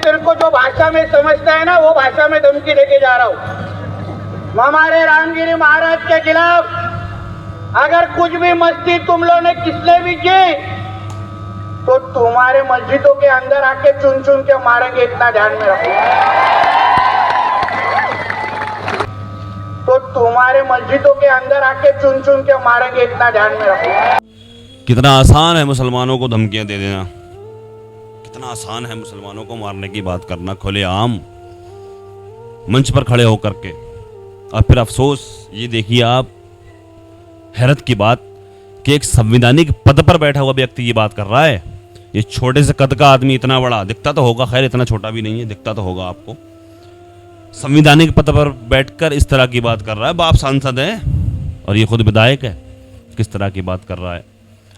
तेरे को जो भाषा में समझता है ना वो भाषा में धमकी देके जा रहा हूं। हमारे रामगिरी महाराज के खिलाफ अगर कुछ भी मस्ती तुम लोग ने किसने भी की तो तुम्हारे मस्जिदों के अंदर आके चुन चुन के मारेंगे, इतना ध्यान में रखो। तो तुम्हारे मस्जिदों के अंदर आके चुन चुन के मारेंगे, इतना ध्यान में रखो। कितना आसान है मुसलमानों को धमकियां दे देना, कितना आसान है मुसलमानों को मारने की बात करना खुलेआम मंच पर खड़े होकर के। और फिर अफसोस ये देखिए आप, हैरत की बात कि एक संवैधानिक पद पर बैठा हुआ व्यक्ति ये बात कर रहा है। ये छोटे से कद का आदमी इतना बड़ा दिखता तो होगा, खैर इतना छोटा भी नहीं है, दिखता तो होगा आपको। संवैधानिक पद पर बैठकर इस तरह की बात कर रहा है। बाप सांसद है और ये खुद विधायक है, किस तरह की बात कर रहा है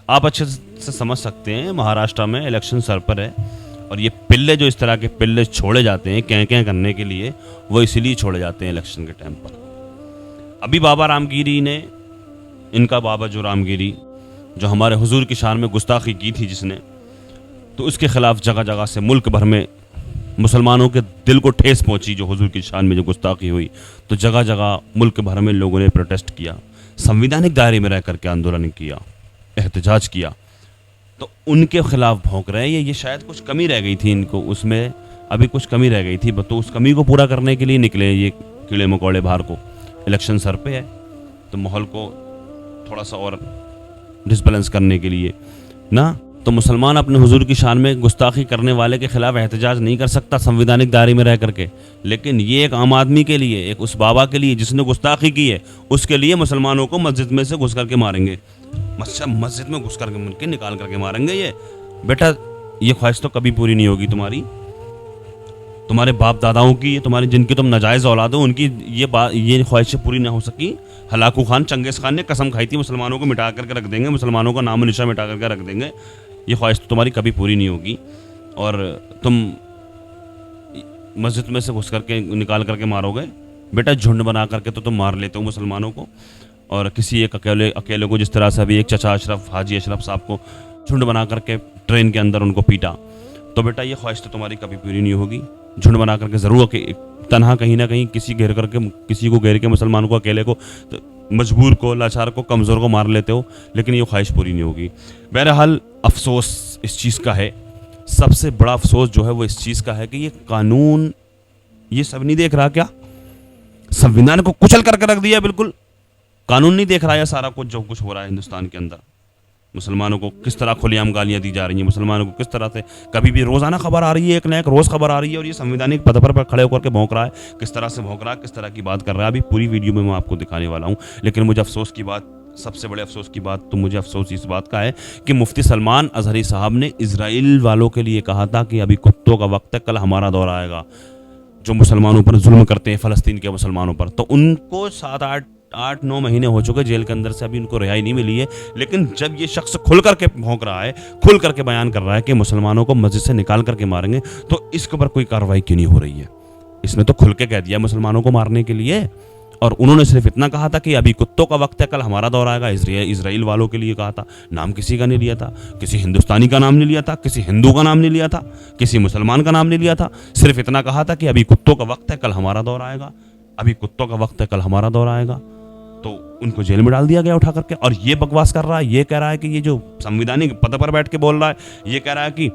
आप अच्छे से समझ सकते हैं। महाराष्ट्र में इलेक्शन सर पर है और ये पिल्ले जो इस तरह के पिल्ले छोड़े जाते हैं क्या करने के लिए, वो इसीलिए छोड़े जाते हैं इलेक्शन के टाइम पर। अभी बाबा रामगिरी ने, इनका बाबा जो रामगिरी जो हमारे हुजूर की शान में गुस्ताखी की थी जिसने, तो उसके खिलाफ जगह जगह से मुल्क भर में मुसलमानों के दिल को ठेस पहुंची। जो हुजूर की शान में जो गुस्ताखी हुई तो जगह जगह मुल्क भर में लोगों ने प्रोटेस्ट किया, संवैधानिक दायरे में रह करके आंदोलन किया, एहतजाज किया। तो उनके खिलाफ भौंक रहे हैं। ये शायद कुछ कमी रह गई थी इनको, उसमें अभी कुछ कमी रह गई थी, तो उस कमी को पूरा करने के लिए निकले ये कीड़े मकोड़े बाहर को। इलेक्शन सर पे है तो माहौल को थोड़ा सा और डिसबैलेंस करने के लिए ना, तो मुसलमान अपने हुजूर की शान में गुस्ताखी करने वाले के खिलाफ एहतजाज नहीं कर सकता संवैधानिक दायरे में रह करके। लेकिन ये एक आम आदमी के लिए, एक उस बाबा के लिए जिसने गुस्ताखी की है, उसके लिए मुसलमानों को मस्जिद में से घुस करके मारेंगे, मस्जिद में घुस करके निकाल करके मारेंगे। ये बेटा, ये ख्वाहिश तो कभी पूरी नहीं होगी तुम्हारी, तुम्हारे बाप दादाओं की, तुम्हारी जिनकी तुम नाजायज औलाद हो, उनकी ये ख्वाहिशें पूरी ना हो सकी। हलाकू खान, चंगेज खान ने कसम खाई थी मुसलमानों को मिटा करके रख देंगे, मुसलमानों का नाम निशा मिटा करके रख देंगे। ये ख्वाहिश तो तुम्हारी कभी पूरी नहीं होगी और तुम मस्जिद में से घुस करके निकाल करके मारोगे। बेटा, झुंड बना करके तो तुम मार लेते हो मुसलमानों को, और किसी एक अकेले को, जिस तरह से अभी एक चचा अशरफ, हाजी अशरफ साहब को झुंड बना करके ट्रेन के अंदर उनको पीटा। तो बेटा, ये ख्वाहिश तो तुम्हारी कभी पूरी नहीं होगी। झुंड बना करके ज़रूर तनहा कहीं ना कहीं किसी को घेर के मुसलमान को, अकेले को, तो मजबूर को, लाचार को, कमज़ोर को मार लेते हो, लेकिन ये ख्वाहिश पूरी नहीं होगी। बहरहाल अफसोस इस चीज़ का है, सबसे बड़ा अफसोस जो है वो इस चीज़ का है कि ये कानून, ये सब नहीं देख रहा क्या? संविधान को कुचल करके रख दिया बिल्कुल। कानून नहीं देख रहा है सारा कुछ जो कुछ हो रहा है हिंदुस्तान के अंदर। मुसलमानों को किस तरह खुलेआम गालियां दी जा रही हैं, मुसलमानों को किस तरह से कभी भी रोज़ाना खबर आ रही है, एक न एक रोज़ खबर आ रही है, और ये संवैधानिक पद पर खड़े होकर के भौंक रहा है। किस तरह से भौंक रहा है, किस तरह की बात कर रहा है, अभी पूरी वीडियो में मैं आपको दिखाने वाला हूँ। लेकिन मुझे अफसोस की बात, सबसे बड़े अफसोस की बात तो मुझे अफसोस इस बात का है कि मुफ्ती सलमान अजहरी साहब ने इजराइल वालों के लिए कहा था कि अभी कुत्तों का वक्त है, कल हमारा दौर आएगा, जो मुसलमानों पर जुल्म करते हैं, फ़लस्तीन के मुसलमानों पर। तो उनको 7-8-9 महीने हो चुके जेल के अंदर से, अभी उनको रिहाई नहीं मिली है। लेकिन जब ये शख्स खुल करके भौंक रहा है, खुल करके बयान कर रहा है कि मुसलमानों को मस्जिद से निकाल करके मारेंगे, तो इसके ऊपर कोई कार्रवाई क्यों नहीं हो रही है? इसने तो खुल के कह दिया मुसलमानों को मारने के लिए, और उन्होंने सिर्फ इतना कहा था कि अभी कुत्तों का वक्त है, कल हमारा दौर आएगा। इजराइल वालों के लिए कहा था, नाम किसी का नहीं लिया था, किसी हिंदुस्तानी का नाम नहीं लिया था, किसी हिंदू का नाम नहीं लिया था, किसी मुसलमान का नाम नहीं लिया था। सिर्फ इतना कहा था कि अभी कुत्तों का वक्त है, कल हमारा दौर आएगा, अभी कुत्तों का वक्त है, कल हमारा दौर आएगा। तो उनको जेल में डाल दिया गया उठा करके। और ये बकवास कर रहा है, ये कह रहा है कि ये जो संवैधानिक पद पर बैठ के बोल रहा है, ये कह रहा है कि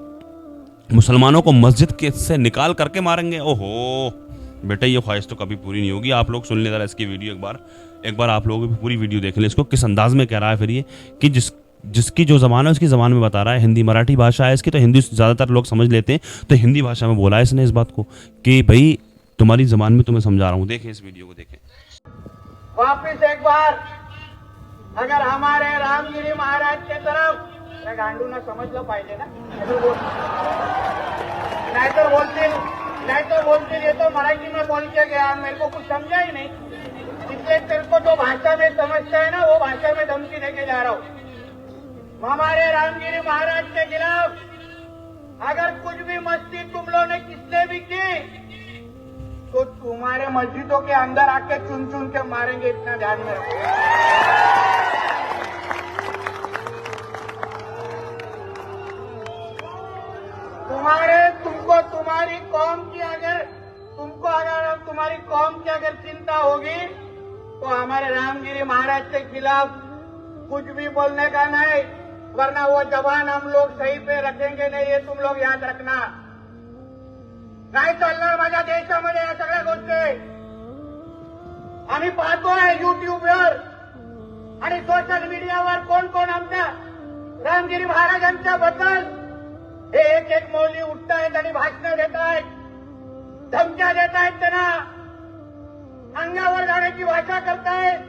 मुसलमानों को मस्जिद के से निकाल करके मारेंगे। ओहो बेटा, ये ख्वाहिश तो कभी पूरी नहीं होगी। आप लोग सुन ले जरा इसकी वीडियो एक बार आप लोग भी पूरी वीडियो देख लें। इसको किस अंदाज में कह रहा है फिर ये कि जिसकी जो ज़बान है उसकी ज़बान में बता रहा है। हिंदी मराठी भाषा है इसकी, तो हिंदी ज़्यादातर लोग समझ लेते हैं, तो हिंदी भाषा में बोला है इसने इस बात को कि भाई तुम्हारी ज़बान में तुम्हें समझा रहा हूँ। देखें इस वीडियो को, देखें वापिस एक बार। अगर हमारे रामगिरी महाराज के तरफ गांडू ना समझ लो पाहिजे ना, नहीं तो बोलते ये तो मराठी में बोल के गया, मेरे को कुछ समझा ही नहीं, इसलिए तेरे को जो भाषा में समझता है ना वो भाषा में धमकी देके जा रहा हूँ। हमारे रामगिरी महाराज के खिलाफ अगर कुछ भी मस्ती तुम लोगों ने किसने भी की तो तुम्हारे मस्जिदों के अंदर आके चुन चुन के मारेंगे, इतना ध्यान में रखो। तुमको तुमको तुम्हारी कौम की अगर तुम्हारी कौम की अगर चिंता होगी तो हमारे रामगिरी महाराज के खिलाफ कुछ भी बोलने का नहीं, वरना वो जबान हम लोग सही पे रखेंगे नहीं, ये तुम लोग याद रखना. नाही चालणार माझ्या देशामध्ये या सगळ्या गोष्टी. आम्ही पाहतोय युट्यूबवर आणि सोशल मीडियावर कोण कोण आमच्या रामगिरी महाराजांच्या बद्दल हे एक एक मौली उठतायत आणि भाषणं देत आहेत, धमक्या देत आहेत, त्यांना अंगावर जाण्याची भाषा करतायत,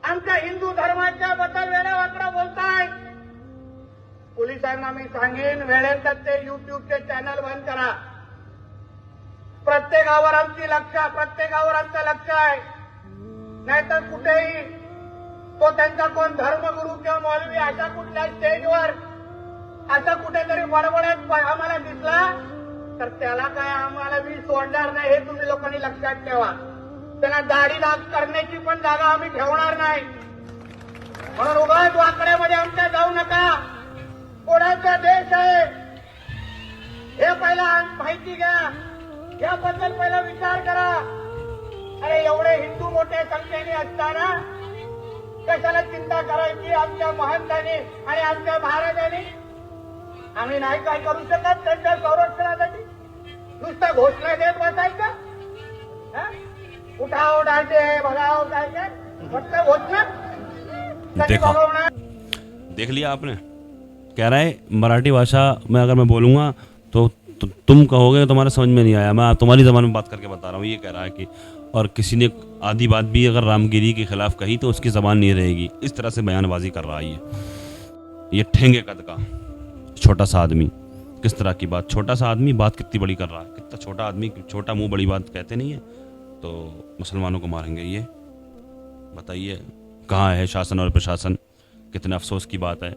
आमच्या हिंदू धर्माच्या बद्दल वेळा वाकडा बोलतायत. पोलिसांना मी सांगेन वेळेत ते युट्यूबचे चॅनल बंद करा. प्रत्येकावर आमचं लक्ष आहे. नाहीतर कुठेही तो त्यांचा कोण धर्मगुरू किंवा मौलवी अशा कुठल्या स्टेजवर असा कुठेतरी बडबडत आम्हाला दिसला तर त्याला काय आम्हाला मी सोडणार नाही, हे तुम्ही लोकांनी लक्षात ठेवा. त्यांना दाढी दाग करण्याची पण जागा आम्ही ठेवणार नाही. म्हणून उगाच वाकड्यामध्ये आमच्या जाऊ नका. कोणाचा देश आहे हे पहिला माहिती घ्या, याबद्दल पहिला विचार करा. अरे एवढे हिंदू मोठ्या संख्येने असताना कशाला चिंता करायची आमच्या महंतांनी आणि आमच्या महाराजांनी. आम्ही नाही काय करू शकत त्यांच्या संरक्षणासाठी, नुसतं घोषणा देत बसायचं. उठाव डायचे भगाव काय काय फक्त घोषणा कधी देखा. भगवणार. देख लिया आपने, कह रहा है मराठी भाषा में अगर मैं बोलूँगा तो तुम कहोगे तुम्हारे समझ में नहीं आया, मैं तुम्हारी ज़बान में बात करके बता रहा हूँ, ये कह रहा है कि. और किसी ने आधी बात भी अगर रामगिरी के खिलाफ कही तो उसकी ज़बान नहीं रहेगी, इस तरह से बयानबाजी कर रहा है ये ठेंगे कद का छोटा सा आदमी. किस तरह की बात, छोटा सा आदमी बात कितनी बड़ी कर रहा है. कितना छोटा आदमी, छोटा मुंह बड़ी बात कहते नहीं है. तो मुसलमानों को मारेंगे ये, बताइए कहाँ है शासन और प्रशासन. कितने अफसोस की बात है.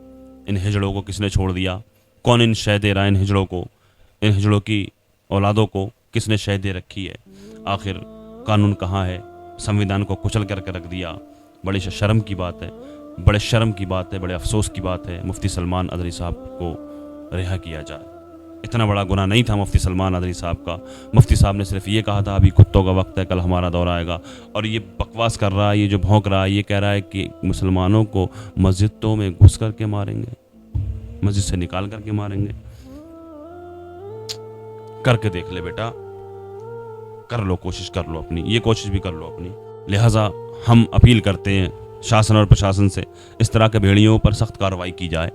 इन हिजड़ों को किसने छोड़ दिया, कौन इन शय दे रहा है इन हिजड़ों को, इन हिजड़ों की औलादों को किसने शय दे रखी है. आखिर कानून कहाँ है, संविधान को कुचल करके रख दिया. बड़ी शर्म की बात है, बड़े शर्म की बात है, बड़े अफसोस की बात है. मुफ्ती सलमान अदरी साहब को रिहा किया जाए. इतना बड़ा गुनाह नहीं था मुफ्ती सलमान अदरी साहब का. मुफ्ती साहब ने सिर्फ ये कहा था अभी कुत्तों का वक्त है, कल हमारा दौर आएगा. और ये बकवास कर रहा है, ये जो भौंक रहा है, ये कह रहा है कि मुसलमानों को मस्जिदों में घुस करके मारेंगे, मस्जिद से निकाल करके मारेंगे. करके देख ले बेटा, कर लो, कोशिश कर लो अपनी, ये कोशिश भी कर लो अपनी. लिहाजा हम अपील करते हैं शासन और प्रशासन से, इस तरह के भेड़ियों पर सख्त कार्रवाई की जाए.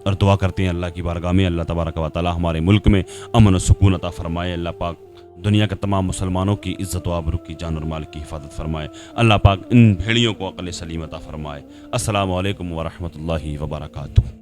और दुआ करते हैं अल्लाह की बारगाह में, अल्लाह तबारक व तआला हमारे मुल्क में अमन और सुकून अता फरमाए. अल्लाह पाक दुनिया के तमाम मुसलमानों की इज़्ज़त व आबरू की, जान और माल की हिफाजत फरमाए. अल्लाह पाक इन भेड़ियों को अक़ल सलीम अता फरमाए. अस्सलामु अलैकुम व रहमतुल्लाहि व बरकातुहू.